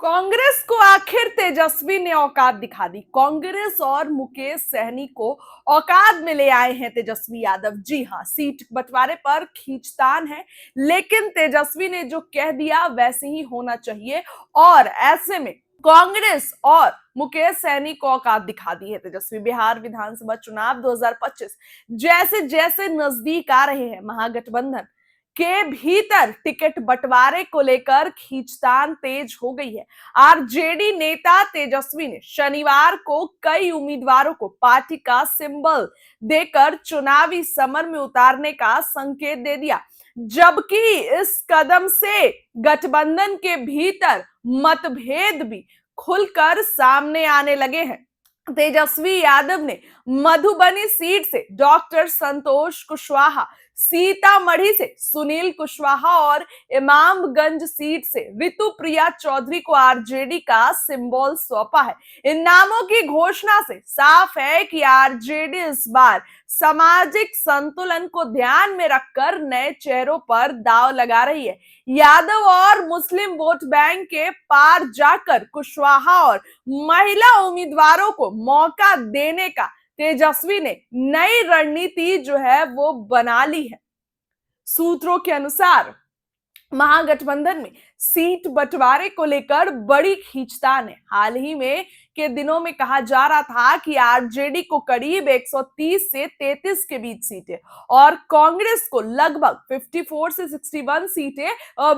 कांग्रेस को आखिर तेजस्वी ने औकात दिखा दी। कांग्रेस और मुकेश सहनी को औकात में ले आए हैं तेजस्वी यादव। जी हां, सीट बंटवारे पर खींचतान है, लेकिन तेजस्वी ने जो कह दिया वैसे ही होना चाहिए। और ऐसे में कांग्रेस और मुकेश सहनी को औकात दिखा दी है तेजस्वी। बिहार विधानसभा चुनाव 2025 जैसे जैसे नजदीक आ रहे हैं, महागठबंधन के भीतर टिकट बंटवारे को लेकर खींचतान तेज हो गई है। आरजेडी नेता तेजस्वी ने शनिवार को कई उम्मीदवारों को पार्टी का सिंबल देकर चुनावी समर में उतारने का संकेत दे दिया, जबकि इस कदम से गठबंधन के भीतर मतभेद भी खुलकर सामने आने लगे हैं। तेजस्वी यादव ने मधुबनी सीट से डॉक्टर संतोष कुशवाहा, सीतामढ़ी से सुनील कुशवाहा और इमामगंज सीट से ऋतुप्रिया चौधरी को आरजेडी का सिंबल सौंपा है। इन नामों की घोषणा से साफ है कि आरजेडी इस बार सामाजिक संतुलन को ध्यान में रखकर नए चेहरों पर दांव लगा रही है। यादव और मुस्लिम वोट बैंक के पार जाकर कुशवाहा और महिला उम्मीदवारों को मौका देने का तेजस्वी ने नई रणनीति जो है वो बना ली है। सूत्रों के अनुसार महागठबंधन में सीट बंटवारे को लेकर बड़ी खींचतान है। हाल ही में के दिनों में कहा जा रहा था कि आरजेडी को करीब 130 से 33 के बीच सीटें और कांग्रेस को लगभग 54 से 61 सीटें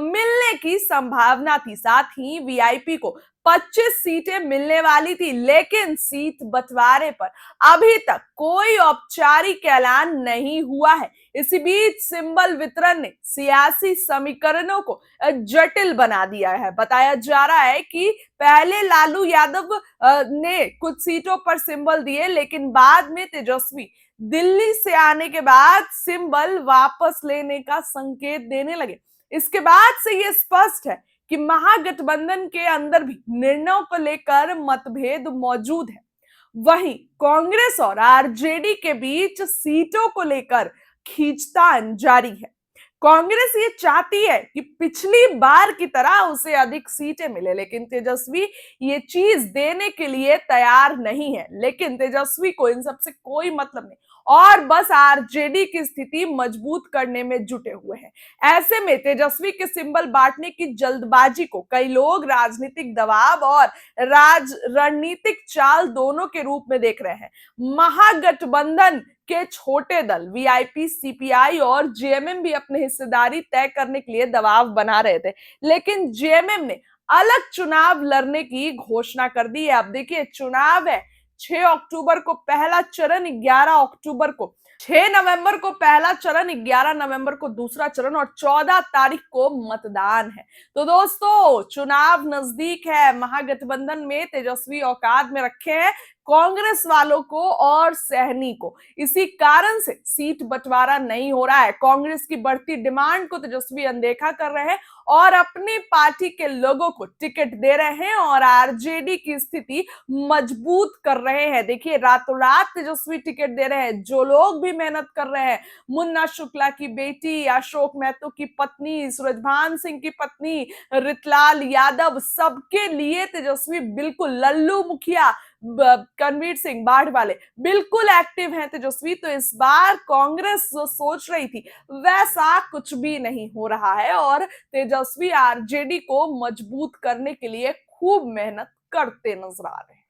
मिलने की संभावना थी। साथ ही वीआईपी को 25 सीटें मिलने वाली थी, लेकिन सीट बंटवारे पर अभी तक कोई औपचारिक ऐलान नहीं हुआ है। इसी बीच सिंबल वितरण ने सियासी समीकरणों को जटिल बना दिया है। बताया जा रहा है कि पहले लालू यादव ने कुछ सीटों पर सिंबल दिए, लेकिन बाद में तेजस्वी दिल्ली से आने के बाद सिंबल वापस लेने का संकेत देने लगे। इसके बाद से यह स्पष्ट है कि महागठबंधन के अंदर भी निर्णयों को लेकर मतभेद मौजूद है। वहीं कांग्रेस और आरजेडी के बीच सीटों को लेकर खींचतान जारी है। कांग्रेस ये चाहती है कि पिछली बार की तरह उसे अधिक सीटें मिले, लेकिन तेजस्वी ये चीज देने के लिए तैयार नहीं है। लेकिन तेजस्वी को इन सब से कोई मतलब नहीं और बस आरजेडी की स्थिति मजबूत करने में जुटे हुए हैं। ऐसे में तेजस्वी के सिंबल बांटने की जल्दबाजी को कई लोग राजनीतिक दबाव और रणनीतिक चाल दोनों के रूप में देख रहे हैं। महागठबंधन के छोटे दल वीआईपी, सीपीआई और जेएमएम भी अपनी हिस्सेदारी तय करने के लिए दबाव बना रहे थे, लेकिन जेएमएम ने अलग चुनाव लड़ने की घोषणा कर दी है। अब देखिए, चुनाव है 6 अक्टूबर को पहला चरण, 11 अक्टूबर को, 6 नवंबर को पहला चरण, 11 नवंबर को दूसरा चरण और 14 तारीख को मतदान है। तो दोस्तों, चुनाव नजदीक है। महागठबंधन में तेजस्वी औकात में रखे हैं कांग्रेस वालों को और सहनी को। इसी कारण से सीट बंटवारा नहीं हो रहा है। कांग्रेस की बढ़ती डिमांड को तेजस्वी अनदेखा कर रहे हैं और अपनी पार्टी के लोगों को टिकट दे रहे हैं और आरजेडी की स्थिति मजबूत कर रहे हैं। देखिए, रातों रात तेजस्वी टिकट दे रहे हैं। जो लोग भी मेहनत कर रहे हैं, मुन्ना शुक्ला की बेटी, अशोक महतो की पत्नी, सूरजभान सिंह की पत्नी, रितलाल यादव, सबके लिए तेजस्वी बिल्कुल, लल्लू मुखिया, करणवीर सिंह बाढ़ वाले बिल्कुल एक्टिव हैं तेजस्वी। तो इस बार कांग्रेस जो सोच रही थी वैसा कुछ भी नहीं हो रहा है और तेजस्वी आरजेडी को मजबूत करने के लिए खूब मेहनत करते नजर आ रहे हैं।